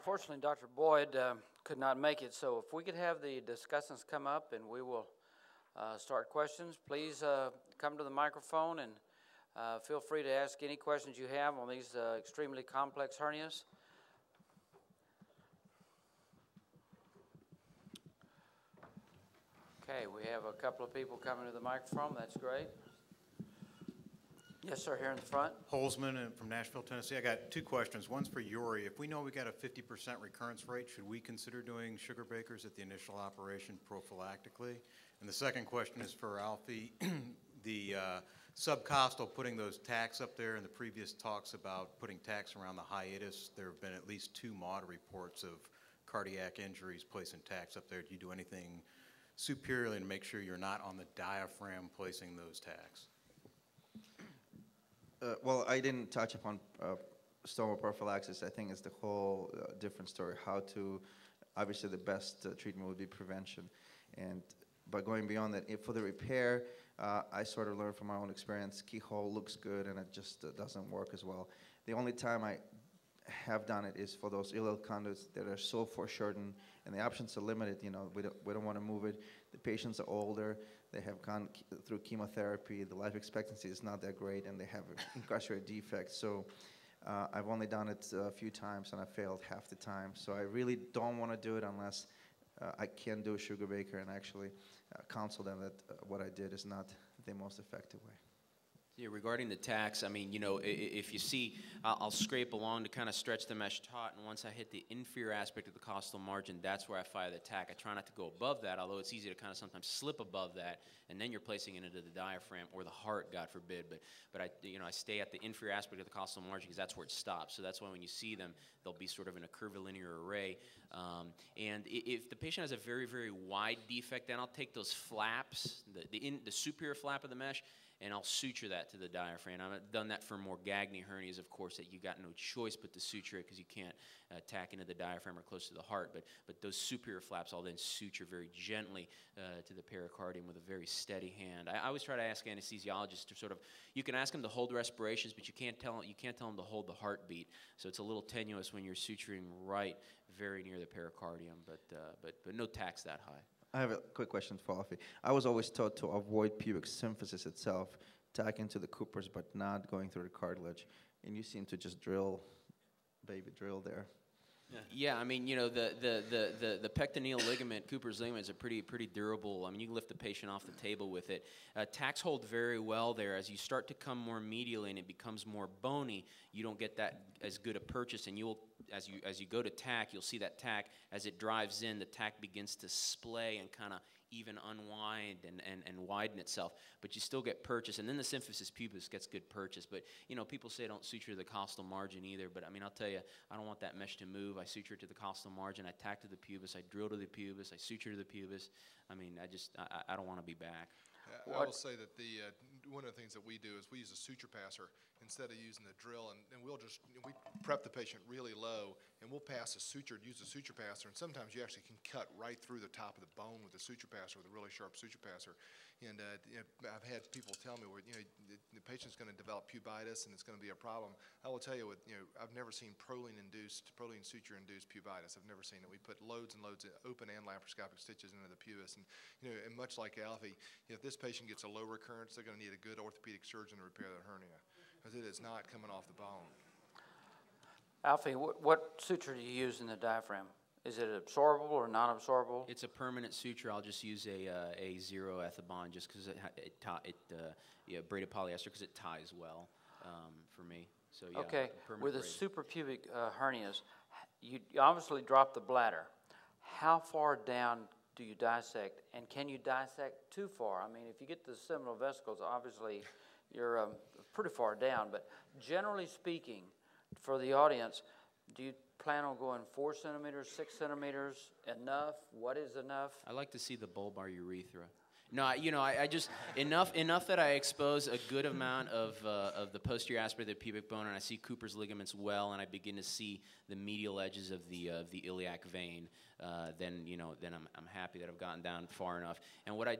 unfortunately, Dr. Boyd could not make it, so if we could have the discussants come up and we will start questions. Please come to the microphone and feel free to ask any questions you have on these extremely complex hernias. Okay, we have a couple of people coming to the microphone. That's great. Yes, sir, here in the front. Holzman from Nashville, Tennessee. I got two questions. One's for Yuri. If we know we got a 50% recurrence rate, should we consider doing sugar bakers at the initial operation prophylactically? And the second question is for Alfie. The subcostal, putting those tacks up there in the previous talks about putting tacks around the hiatus, there have been at least 2 MAUDE reports of cardiac injuries placing tacks up there. Do you do anything superiorly to make sure you're not on the diaphragm placing those tacks? Well, I didn't touch upon stoma prophylaxis. I think it's the whole different story. How to, obviously the best treatment would be prevention. And by going beyond that, for the repair, I sort of learned from my own experience, keyhole looks good and it just doesn't work as well. The only time I have done it is for those ileal conduits that are so foreshortened and the options are limited. You know, we don't want to move it. The patients are older. They have gone through chemotherapy. The life expectancy is not that great, and they have incarcerated defects. So I've only done it a few times, and I failed half the time. So I really don't want to do it unless I can do a sugar baker and actually counsel them that what I did is not the most effective way. Yeah, regarding the tacks, I mean, you know, if you see, I'll scrape along to kind of stretch the mesh taut, and once I hit the inferior aspect of the costal margin, that's where I fire the tack. I try not to go above that, although it's easy to kind of sometimes slip above that, and then you're placing it into the diaphragm or the heart, God forbid. But I stay at the inferior aspect of the costal margin because that's where it stops. So that's why when you see them, they'll be sort of in a curvilinear array. And if the patient has a very, very wide defect, then I'll take those flaps, the superior flap of the mesh, and I'll suture that to the diaphragm. I've done that for more Gagny hernias, of course, that you got no choice but to suture it because you can't tack into the diaphragm or close to the heart. But those superior flaps I'll then suture very gently to the pericardium with a very steady hand. I always try to ask anesthesiologists to sort of, you can ask them to hold respirations, but you can't tell them to hold the heartbeat. So it's a little tenuous when you're suturing right very near the pericardium, but no tacks that high. I have a quick question for Alfie. I was always taught to avoid pubic symphysis itself, tack into the Coopers, but not going through the cartilage. And you seem to just drill there. Yeah, I mean, you know, the pectineal ligament, Cooper's ligament, is a pretty durable. I mean, you can lift the patient off the table with it. Tacks hold very well there. As you start to come more medially and it becomes more bony, you don't get that as good a purchase, and you'll, as you go to tack, you'll see that tack, as it drives in, the tack begins to splay and kind of even unwind and widen itself, but you still get purchase, and then the symphysis pubis gets good purchase. But you know, people say don't suture the costal margin either, but I mean, I'll tell you, I don't want that mesh to move. I suture it to the costal margin, I tack to the pubis, I drill to the pubis, I suture to the pubis. I mean, I don't want to be back. I will say that one of the things that we do is we use a suture passer instead of using the drill, and we prep the patient really low, and we'll use a suture passer, and sometimes you actually can cut right through the top of the bone with a suture passer, with a really sharp suture passer. And I've had people tell me, the patient's going to develop pubitis and it's going to be a problem. I will tell you, I've never seen proline suture-induced pubitis. I've never seen it. We put loads and loads of open and laparoscopic stitches into the pubis, and and much like Alfie, if this patient gets a low recurrence, they're going to need a good orthopedic surgeon to repair that hernia because it is not coming off the bone. Alfie, what suture do you use in the diaphragm? Is it absorbable or non-absorbable? It's a permanent suture. I'll just use a zero ethibond just because braided polyester because it ties well for me. So yeah. Okay. With the suprapubic hernias, you obviously drop the bladder. How far down do you dissect, and can you dissect too far? I mean, if you get the seminal vesicles, obviously you're pretty far down. But generally speaking, for the audience, do you plan on going 4 centimeters, 6 centimeters, enough? What is enough? I like to see the bulbar urethra. No, I just enough that I expose a good amount of the posterior aspect of the pubic bone, and I see Cooper's ligaments well, and I begin to see the medial edges of the iliac vein. Then I'm happy that I've gotten down far enough. And what I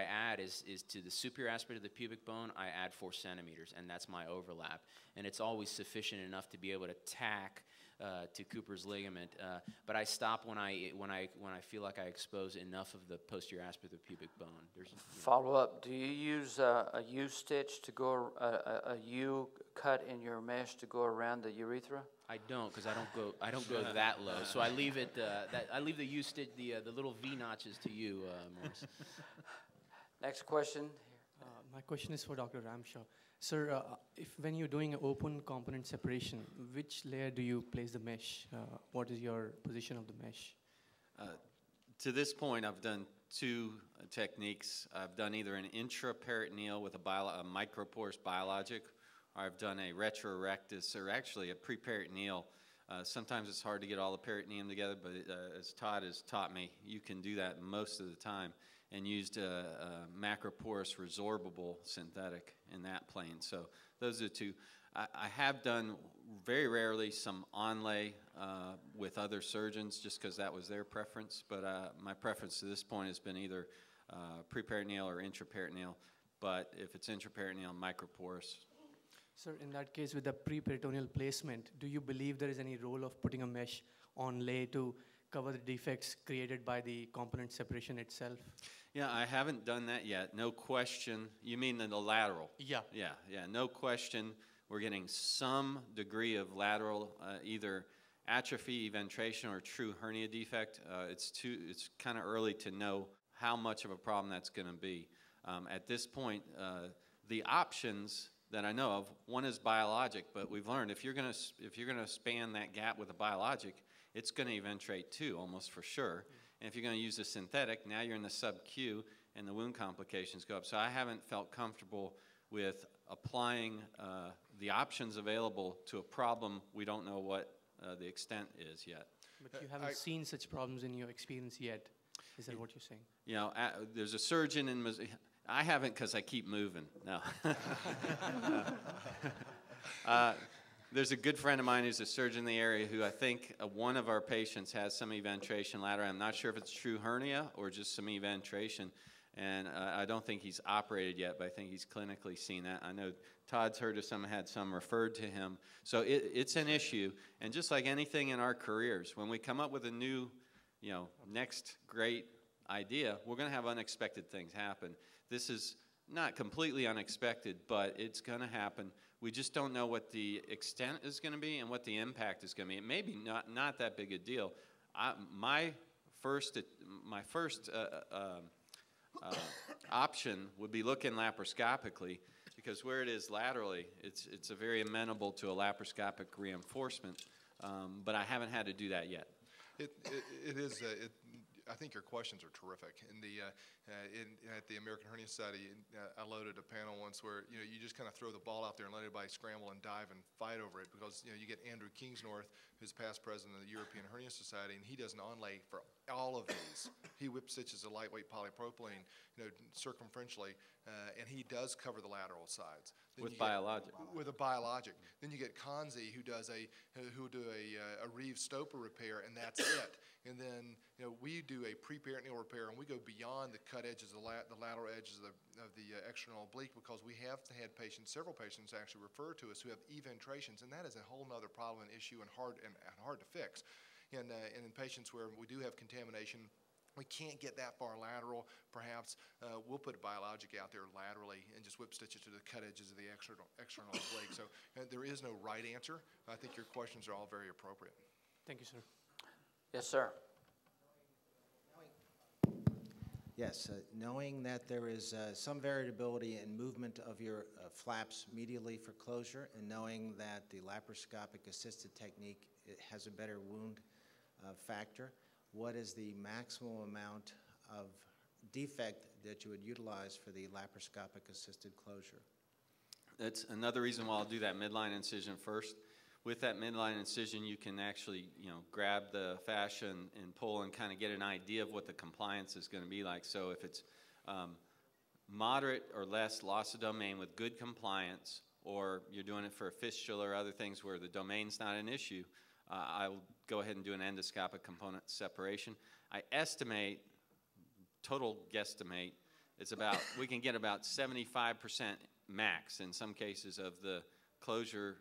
add is to the superior aspect of the pubic bone, I add 4 centimeters, and that's my overlap. And it's always sufficient enough to be able to tack to Cooper's ligament. But I stop when I feel like I expose enough of the posterior aspect of the pubic bone. Follow up. Do you use a U stitch to go a U cut in your mesh to go around the urethra? I don't, because I don't go that low. So I leave it. I leave the U stitch, the little V notches to you, Morris. Next question. My question is for Dr. Ramshaw. Sir, when you're doing an open component separation, which layer do you place the mesh? What is your position of the mesh? To this point, I've done two techniques. I've done either an intraperitoneal with a microporous biologic, or I've done a retrorectus, or actually a preperitoneal. Sometimes it's hard to get all the peritoneum together, but as Todd has taught me, you can do that most of the time, and used a macroporous resorbable synthetic in that plane. So those are the two. I have done very rarely some onlay with other surgeons just because that was their preference, but my preference to this point has been either preperitoneal or intraperitoneal, but if it's intraperitoneal, microporous. Sir, in that case, with the preperitoneal placement, do you believe there is any role of putting a mesh onlay to cover the defects created by the component separation itself? Yeah, I haven't done that yet. No question. You mean the lateral? Yeah. Yeah. No question. We're getting some degree of lateral, either atrophy, eventration, or true hernia defect. It's kind of early to know how much of a problem that's going to be. At this point, the options that I know of, one is biologic, but we've learned if you're going to span that gap with a biologic, it's going to eventrate too, almost for sure. And if you're going to use a synthetic, now you're in the sub-Q, and the wound complications go up. So I haven't felt comfortable with applying the options available to a problem we don't know what the extent is yet. But you haven't seen such problems in your experience yet. Is that what you're saying? You know, there's a surgeon in Missouri. I haven't because I keep moving. No. There's a good friend of mine who's a surgeon in the area who I think one of our patients has some eventration laterally. I'm not sure if it's true hernia or just some eventration. And I don't think he's operated yet, but I think he's clinically seen that. I know Todd's heard of some, had some referred to him. So it's an issue. And just like anything in our careers, when we come up with a new, next great idea, we're going to have unexpected things happen. This is not completely unexpected, but it's going to happen. We just don't know what the extent is going to be and what the impact is going to be. It may be not that big a deal. My first option would be looking laparoscopically, because where it is laterally, it's a very amenable to a laparoscopic reinforcement, but I haven't had to do that yet. I think your questions are terrific. At the American Hernia Society, I loaded a panel once where you just kind of throw the ball out there and let everybody scramble and dive and fight over it, because you get Andrew Kingsnorth, who's past president of the European Hernia Society, and he does an onlay for all of these. He whip stitches a lightweight polypropylene, circumferentially, and he does cover the lateral sides. With biologic. With a biologic. Then you get Kanzi, who do a Reeve Stoma repair, and that's it. And then we do a preperitoneal repair, and we go beyond the cut edges, the lateral edges of the external oblique, because we have had several patients actually refer to us who have eventration, and that is a whole other problem and issue and hard to fix. And in patients where we do have contamination, we can't get that far lateral, perhaps we'll put a biologic out there laterally and just whip stitch it to the cut edges of the external oblique. So there is no right answer. I think your questions are all very appropriate. Thank you, sir. Yes, sir. Yes, knowing that there is some variability in movement of your flaps medially for closure, and knowing that the laparoscopic assisted technique has a better wound factor, what is the maximum amount of defect that you would utilize for the laparoscopic assisted closure? That's another reason why I'll do that midline incision first. With that midline incision, you can actually, grab the fascia and pull and kind of get an idea of what the compliance is going to be like. So if it's moderate or less loss of domain with good compliance, or you're doing it for a fistula or other things where the domain's not an issue, I'll go ahead and do an endoscopic component separation. I estimate, total guesstimate, we can get about 75% max in some cases of the closure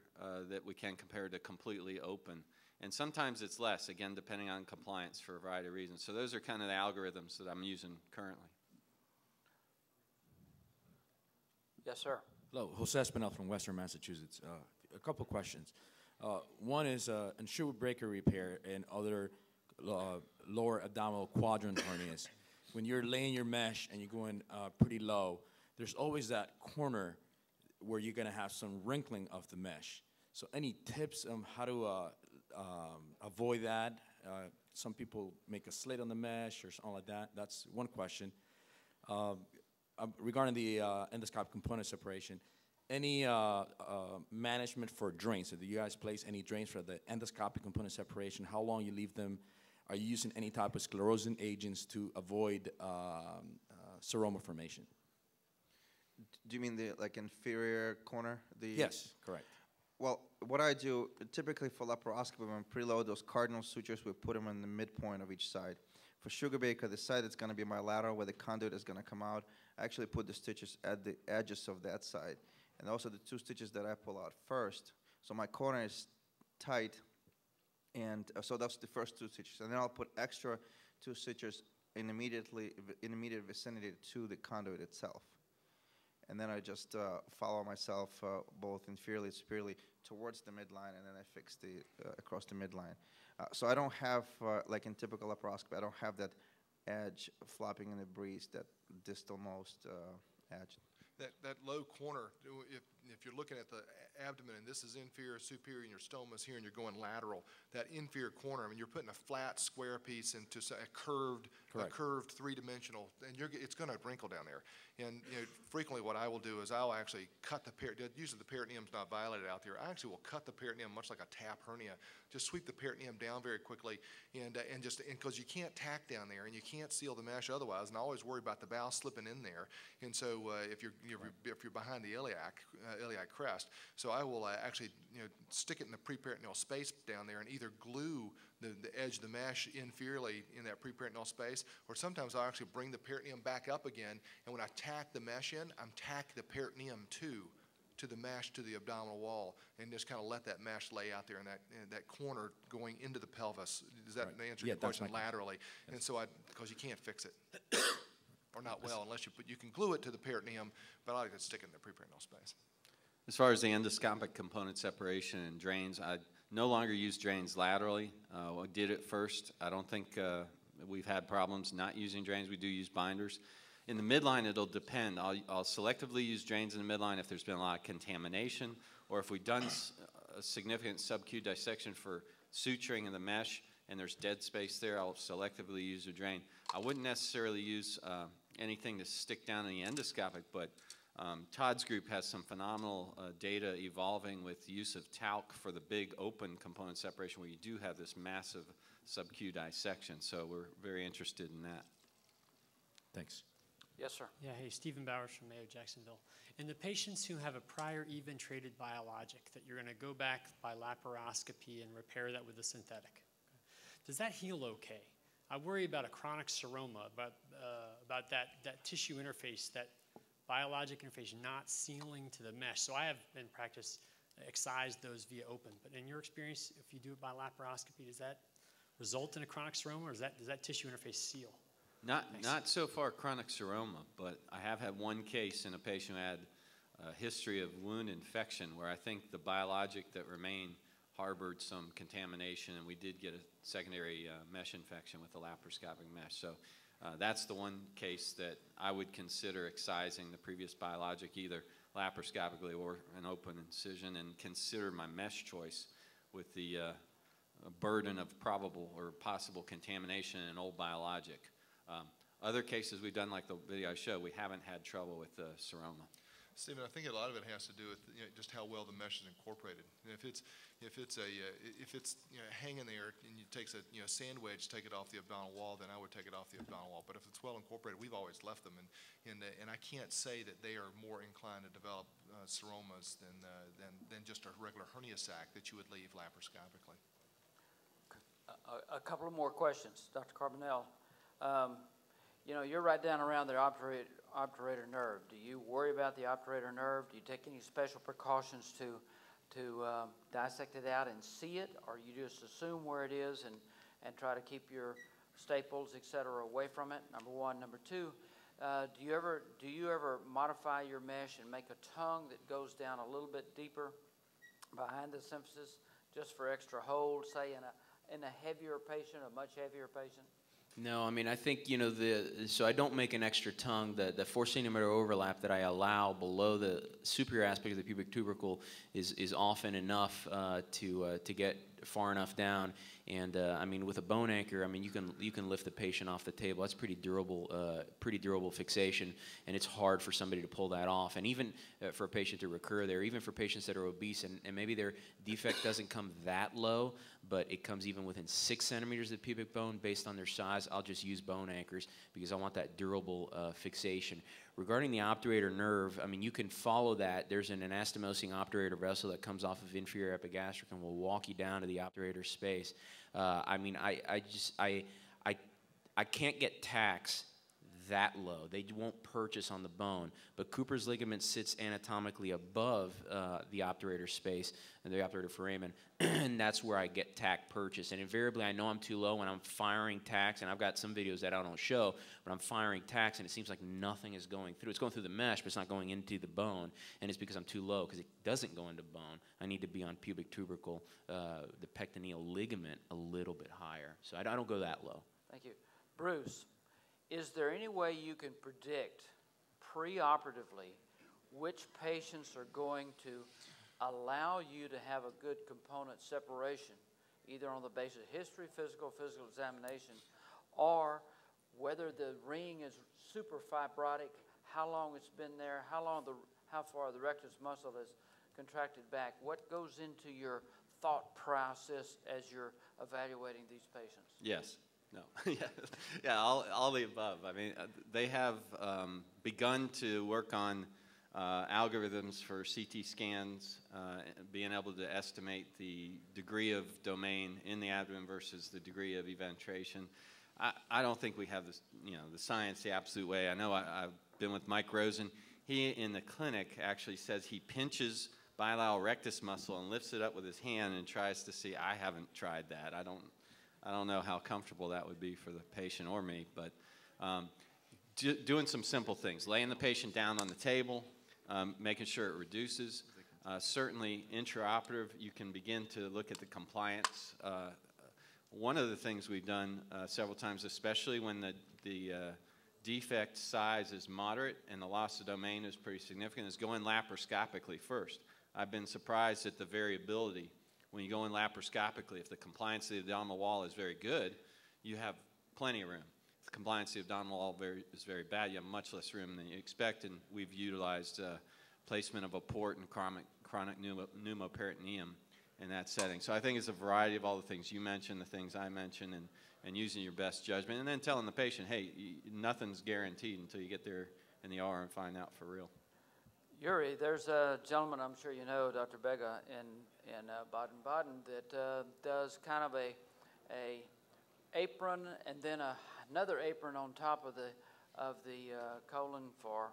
that we can compare to completely open. And sometimes it's less, again, depending on compliance for a variety of reasons. So those are kind of the algorithms that I'm using currently. Yes, sir. Hello, Jose Espinel from Western Massachusetts. A couple questions. One is in shoe breaker repair and other lower abdominal quadrant hernias. When you're laying your mesh and you're going pretty low, there's always that corner where you're going to have some wrinkling of the mesh. So any tips on how to avoid that? Some people make a slit on the mesh or something like that. That's one question. Regarding the endoscopic component separation, any management for drains? So do you guys place any drains for the endoscopic component separation? How long you leave them? Are you using any type of sclerosing agents to avoid seroma formation? Do you mean the like inferior corner? Yes, correct. Well, what I do, typically for laparoscopy, when we preload those cardinal sutures, we put them in the midpoint of each side. For sugar baker, the side that's going to be my lateral, where the conduit is going to come out, I actually put the stitches at the edges of that side. And also the two stitches that I pull out first. So my corner is tight, and so that's the first two stitches. And then I'll put extra two stitches in immediate vicinity to the conduit itself. And then I just follow myself both inferiorly and superiorly towards the midline, and then I fix the across the midline. So I don't have, like in typical laparoscopy, I don't have that edge flopping in the breeze, that distal-most edge. That low corner, if you're looking at the abdomen and this is inferior, superior, and your stoma's here and you're going lateral, that inferior corner, I mean, you're putting a flat square piece into a curved three-dimensional, and it's going to wrinkle down there. And frequently what I will do is I'll actually cut the peritoneum. Usually the peritoneum's not violated out there. I actually will cut the peritoneum much like a tap hernia. Just sweep the peritoneum down very quickly, and because you can't tack down there and you can't seal the mesh otherwise, and I always worry about the bowel slipping in there. And so if you're behind the iliac crest, so I will actually stick it in the preperitoneal space down there and either glue the edge of the mesh inferiorly in that preperitoneal space, or sometimes I'll actually bring the peritoneum back up again, and when I tack the mesh in, I'm tack the peritoneum to the mesh, to the abdominal wall, and just kind of let that mesh lay out there in that corner going into the pelvis. Does that answer your question laterally? Yes. And so because you can't fix it, or not well, unless you can glue it to the peritoneum, but I like to stick it in the preperitoneal space. As far as the endoscopic component separation and drains, I no longer use drains laterally. I did it first. I don't think we've had problems not using drains. We do use binders. In the midline, it'll depend. I'll selectively use drains in the midline if there's been a lot of contamination, or if we've done a significant sub-Q dissection for suturing in the mesh and there's dead space there, I'll selectively use a drain. I wouldn't necessarily use anything to stick down in the endoscopic, but Todd's group has some phenomenal data evolving with the use of talc for the big open component separation where you do have this massive sub-Q dissection. So we're very interested in that. Thanks. Yes, sir. Yeah, hey, Stephen Bowers from Mayo Jacksonville. In the patients who have a prior even-treated biologic that you're going to go back by laparoscopy and repair that with a synthetic, does that heal okay? I worry about a chronic seroma, about that tissue interface, that biologic interface not sealing to the mesh. So I have in practice excised those via open. But in your experience, if you do it by laparoscopy, does that result in a chronic seroma, or does that tissue interface seal? Not so far chronic seroma, but I have had one case in a patient who had a history of wound infection where I think the biologic that remained harbored some contamination, and we did get a secondary mesh infection with the laparoscopic mesh. So that's the one case that I would consider excising the previous biologic, either laparoscopically or an open incision, and consider my mesh choice with the burden of probable or possible contamination in an old biologic. Other cases we've done, like the video I showed, we haven't had trouble with the seroma. Stephen, I think a lot of it has to do with just how well the mesh is incorporated. And if it's hanging there and you take a sand wedge, take it off the abdominal wall, then I would take it off the abdominal wall. But if it's well incorporated, we've always left them, and I can't say that they are more inclined to develop seromas than just a regular hernia sac that you would leave laparoscopically. A couple of more questions, Dr. Carbonell. You're right down around the obturator nerve. Do you worry about the obturator nerve? Do you take any special precautions dissect it out and see it, or you just assume where it is and try to keep your staples, et cetera, away from it? Number one. Number two, do you ever modify your mesh and make a tongue that goes down a little bit deeper behind the symphysis just for extra hold, say in a heavier patient, a much heavier patient? No, I mean, I think, you know, so I don't make an extra tongue. The 4 centimeter overlap that I allow below the superior aspect of the pubic tubercle is often enough to get far enough down. And I mean, with a bone anchor, I mean, you can lift the patient off the table. That's pretty durable fixation, and it's hard for somebody to pull that off. And even for a patient to recur there, even for patients that are obese, and maybe their defect doesn't come that low, but it comes even within 6 centimeters of the pubic bone based on their size, I'll just use bone anchors because I want that durable fixation. Regarding the obturator nerve, I mean, you can follow that. There's an anastomosing obturator vessel that comes off of inferior epigastric and will walk you down to the obturator space. I mean, I can't get tacks that low. They won't purchase on the bone. But Cooper's ligament sits anatomically above the obturator space and the obturator foramen, and that's where I get tack purchase. And invariably, I know I'm too low when I'm firing tacks, and I've got some videos that I don't show, but I'm firing tacks, and it seems like nothing is going through. It's going through the mesh, but it's not going into the bone, and it's because I'm too low, because it doesn't go into bone. I need to be on pubic tubercle, the pectineal ligament, a little bit higher. So I don't go that low. Thank you. Bruce, is there any way you can predict preoperatively which patients are going to allow you to have a good component separation, either on the basis of history, physical examination, or whether the ring is super fibrotic, how long it's been there, how far the rectus muscle has contracted back? What goes into your thought process as you're evaluating these patients? Yes. No. Yeah, all the above. I mean, they have begun to work on algorithms for CT scans, being able to estimate the degree of domain in the abdomen versus the degree of eventration. I don't think we have this, the science the absolute way. I know I've been with Mike Rosen. He, in the clinic, actually says he pinches bilateral rectus muscle and lifts it up with his hand and tries to see. I haven't tried that. I don't know how comfortable that would be for the patient or me, but doing some simple things. Laying the patient down on the table, making sure it reduces. Certainly intraoperative, you can begin to look at the compliance. One of the things we've done several times, especially when the defect size is moderate and the loss of domain is pretty significant, is go in laparoscopically first. I've been surprised at the variability. When you go in laparoscopically, if the compliance of the abdominal wall is very good, you have plenty of room. If the compliance of the abdominal wall is very bad, you have much less room than you expect, and we've utilized placement of a port and chronic pneumoperitoneum in that setting. So I think it's a variety of all the things you mentioned, the things I mentioned, and using your best judgment, and then telling the patient, hey, nothing's guaranteed until you get there in the OR and find out for real. Yuri, there's a gentleman I'm sure you know, Dr. Bega, in Baden-Baden, that does kind of a apron and then another apron on top of the colon or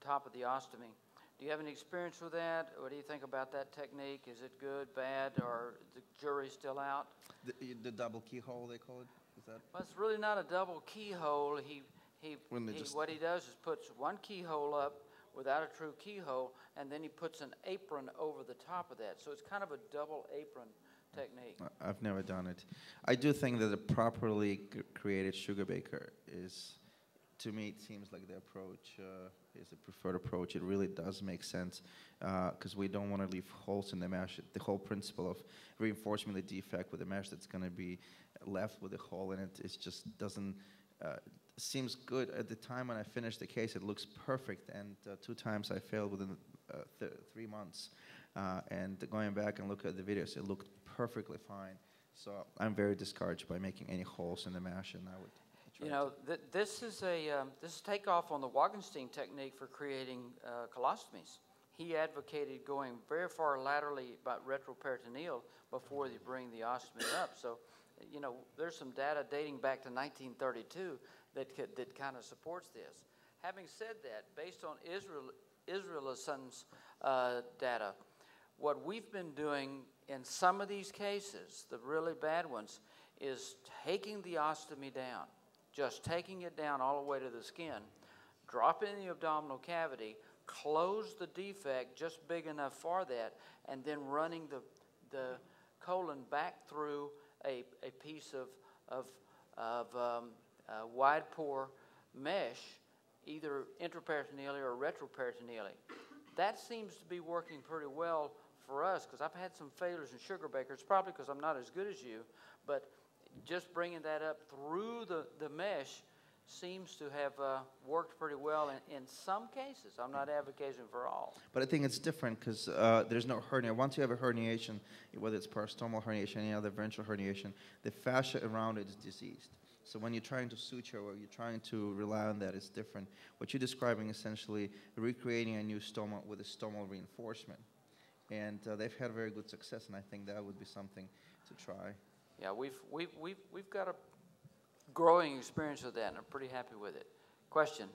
top of the ostomy. Do you have any experience with that? What do you think about that technique? Is it good, bad, or the jury's still out? The double keyhole, they call it? Is that? Well, it's really not a double keyhole. What he does is puts one keyhole up without a true keyhole, and then he puts an apron over the top of that. So it's kind of a double apron technique. I've never done it. I do think that a properly created sugar baker is, to me, it seems like the approach is a preferred approach. It really does make sense because we don't want to leave holes in the mesh. The whole principle of reinforcing the defect with a mesh that's going to be left with a hole in it, it just doesn't seems good. At the time when I finished the case, it looks perfect, and 2 times I failed within 3 months. And going back and look at the videos, it looked perfectly fine. So I'm very discouraged by making any holes in the mesh, and I would try this is takeoff on the Wagenstein technique for creating colostomies. He advocated going very far laterally about retroperitoneal before you bring the ostomy up. So, there's some data dating back to 1932 that kind of supports this. Having said that, based on Israelson's data, what we've been doing in some of these cases, the really bad ones, is taking the ostomy down, just taking it down all the way to the skin, drop it in the abdominal cavity, close the defect just big enough for that, and then running the colon back through a piece of wide pore mesh, either intraperitoneally or retroperitoneally. That seems to be working pretty well for us, because I've had some failures in sugar bakers, probably because I'm not as good as you, but just bringing that up through the mesh seems to have worked pretty well in some cases. I'm not advocating for all. But I think it's different because there's no hernia. Once you have a herniation, whether it's parostomal herniation, any other ventral herniation, the fascia around it is diseased. So when you're trying to suture or you're trying to rely on that, it's different. What you're describing is essentially recreating a new stoma with a stomal reinforcement. And they've had very good success, and I think that would be something to try. Yeah, we've got a growing experience with that, and I'm pretty happy with it. Question?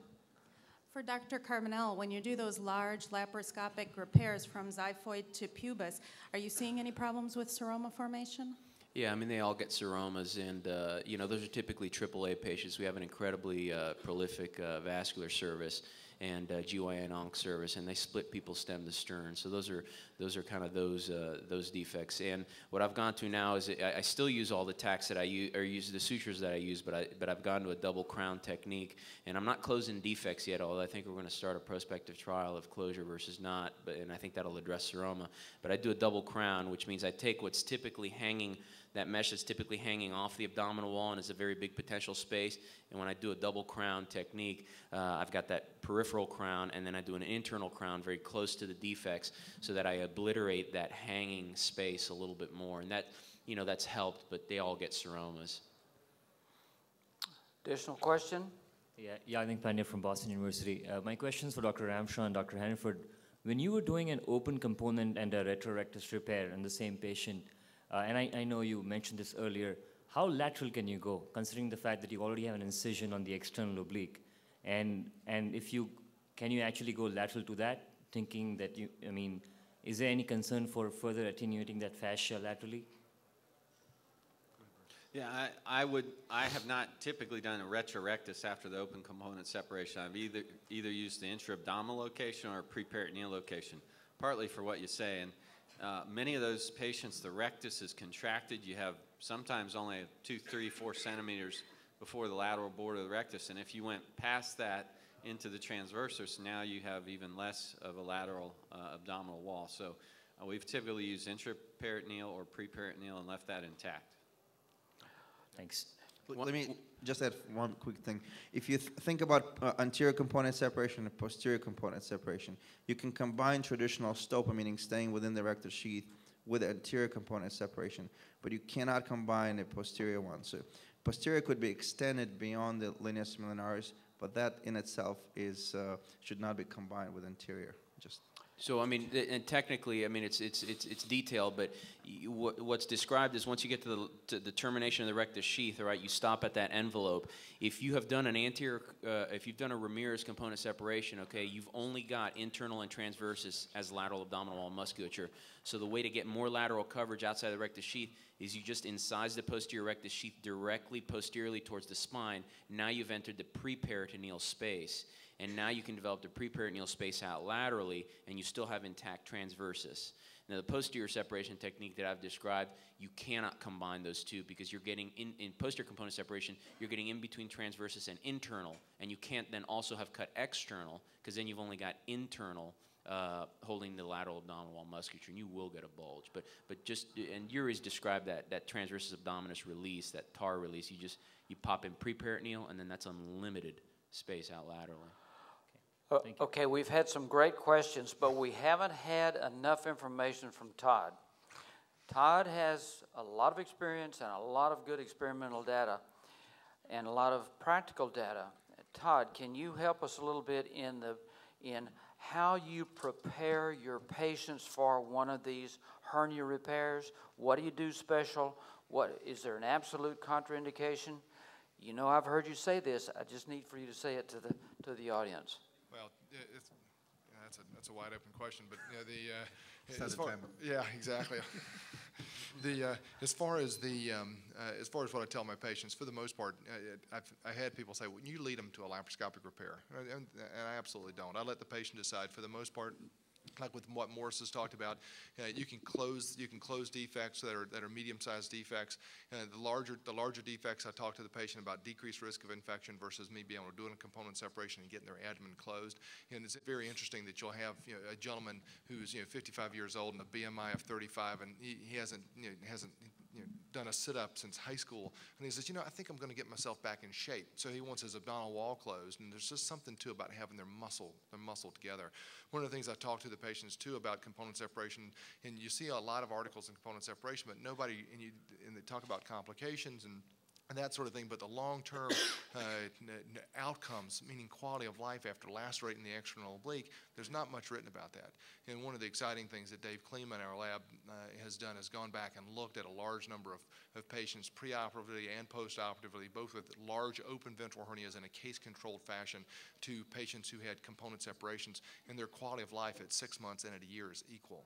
For Dr. Carbonell, when you do those large laparoscopic repairs from xiphoid to pubis, are you seeing any problems with seroma formation? Yeah, I mean, they all get seromas, and, you know, those are typically AAA patients. We have an incredibly prolific vascular service and GYN-onc service, and they split people's stem to stern. So those are kind of those defects. And what I've gone to now is I still use all the tacks that I use, or use the sutures that I use, but I've gone to a double crown technique, and I'm not closing defects yet, although I think we're going to start a prospective trial of closure versus not, and I think that'll address seroma. But I do a double crown, which means I take what's typically hanging, that mesh is typically hanging off the abdominal wall and is a very big potential space. And when I do a double crown technique, I've got that peripheral crown, and then I do an internal crown very close to the defects so that I obliterate that hanging space a little bit more. And that, you know, that's helped, but they all get seromas. Additional question? Yeah, I think Pandya from Boston University. My question is for Dr. Ramshaw and Dr. Hannaford. When you were doing an open component and a retrorectus repair in the same patient, and I know you mentioned this earlier, how lateral can you go, considering the fact that you already have an incision on the external oblique? And if you, can you actually go lateral to that, thinking that you, I mean, is there any concern for further attenuating that fascia laterally? Yeah, I have not typically done a retrorectus after the open component separation. I've either used the intra-abdominal location or a preperitoneal location, partly for what you say. And many of those patients, the rectus is contracted. You have sometimes only 2, 3, 4 centimeters before the lateral border of the rectus. And if you went past that into the transversus, now you have even less of a lateral abdominal wall. So we've typically used intraperitoneal or preperitoneal and left that intact. Thanks. Let me just add one quick thing. If you think about anterior component separation and posterior component separation, you can combine traditional Stoma, meaning staying within the rectus sheath, with anterior component separation, but you cannot combine a posterior one. So posterior could be extended beyond the linea semilunaris, but that in itself is should not be combined with anterior. Just. So, I mean, and technically, I mean, it's detailed, but what's described is once you get to the termination of the rectus sheath, all right, you stop at that envelope. If you have done an anterior, if you've done a Ramirez component separation, okay, you've only got internal and transversus as lateral abdominal wall musculature. So the way to get more lateral coverage outside the rectus sheath is you just incise the posterior rectus sheath directly posteriorly towards the spine. Now you've entered the preperitoneal space. And now you can develop the preperitoneal space out laterally, and you still have intact transversus. Now, the posterior separation technique that I've described, you cannot combine those two because you're getting, in posterior component separation, you're getting in between transversus and internal, and you can't then also have cut external because then you've only got internal holding the lateral abdominal wall musculature, and you will get a bulge. But just, and Yuri's described that transversus abdominis release, that TAR release, you pop in preperitoneal, and then that's unlimited space out laterally. Okay, we've had some great questions, but we haven't had enough information from Todd. Todd has a lot of experience and a lot of good experimental data and a lot of practical data. Todd, can you help us a little bit in how you prepare your patients for one of these hernia repairs? What do you do special? Is there an absolute contraindication? You know, I've heard you say this. I just need for you to say it to the audience. Well, that's a wide open question, but you know, Set the timer. yeah, exactly. As far as what I tell my patients, for the most part, I had people say, well, you lead them to a laparoscopic repair, and I absolutely don't. I let the patient decide. For the most part, like with what Morris has talked about, you can close defects that are medium-sized defects. The larger defects, I talk to the patient about decreased risk of infection versus me being able to do a component separation and getting their abdomen closed. And it's very interesting that you'll have a gentleman who's 55 years old and a BMI of 35, and he hasn't done a sit-up since high school, and he says, I think I'm going to get myself back in shape. So he wants his abdominal wall closed, and there's just something too about having their muscle together. One of the things I talk to the patients too about component separation, and you see a lot of articles in component separation, but nobody, and they talk about complications and that sort of thing, but the long-term outcomes, meaning quality of life after lacerating the external oblique, there's not much written about that. And one of the exciting things that Dave Kleeman in our lab has done is gone back and looked at a large number of patients preoperatively and postoperatively, both with large open ventral hernias in a case-controlled fashion to patients who had component separations, and their quality of life at 6 months and at a year is equal.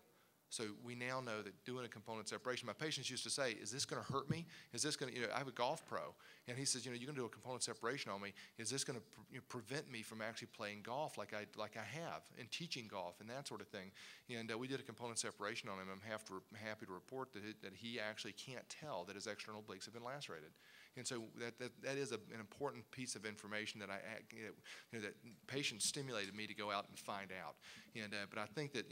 So we now know that doing a component separation, my patients used to say, is this going to hurt me? Is this going to, I have a golf pro, and he says, you're going to do a component separation on me. Is this going to prevent me from actually playing golf like I have and teaching golf and that sort of thing? And we did a component separation on him. I'm happy to report that he actually can't tell that his external obliques have been lacerated. And so that is an important piece of information that that patients stimulated me to go out and find out. And but I think that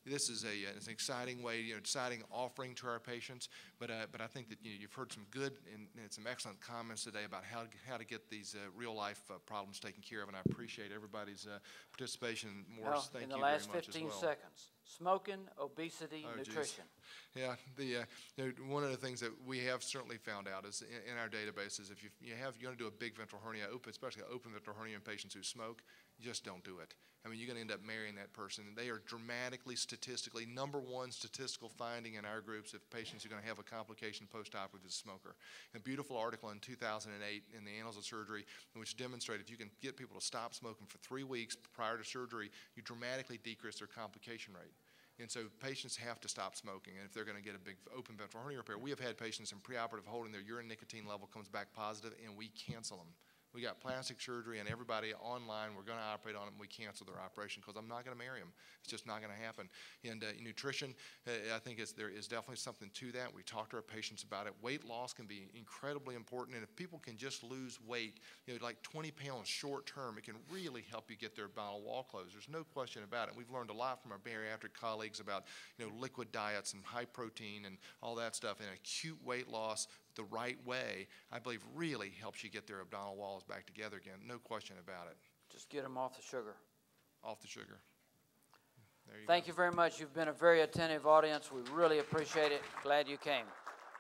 this is it's an exciting way, exciting offering to our patients. But I think that you've heard some good and some excellent comments today about how to get these real life problems taken care of. And I appreciate everybody's participation. Morris, thank you very much as well. In the last 15 seconds, smoking, obesity, nutrition. Geez. Yeah, one of the things that we have certainly found out is in our databases, if you're going to do a big ventral hernia, especially an open ventral hernia in patients who smoke, just don't do it. I mean, you're going to end up marrying that person. They are dramatically, statistically, #1 statistical finding in our groups if patients are going to have a complication post-operative as a smoker. A beautiful article in 2008 in the Annals of Surgery which demonstrated if you can get people to stop smoking for 3 weeks prior to surgery, you dramatically decrease their complication rate. And so patients have to stop smoking, and if they're going to get a big open ventral hernia repair, we have had patients in preoperative holding their urine nicotine level comes back positive, and we cancel them. We got plastic surgery and everybody online. We're going to operate on them. We cancel their operation because I'm not going to marry them. It's just not going to happen. And nutrition, I think there is definitely something to that. We talk to our patients about it. Weight loss can be incredibly important. And if people can just lose weight, like 20 pounds short term, it can really help you get their abdominal wall closed. There's no question about it. We've learned a lot from our bariatric colleagues about liquid diets and high protein and all that stuff. And acute weight loss the right way, I believe, really helps you get their abdominal walls back together again. No question about it. Just get them off the sugar. Off the sugar. Thank you very much. You've been a very attentive audience. We really appreciate it. Glad you came.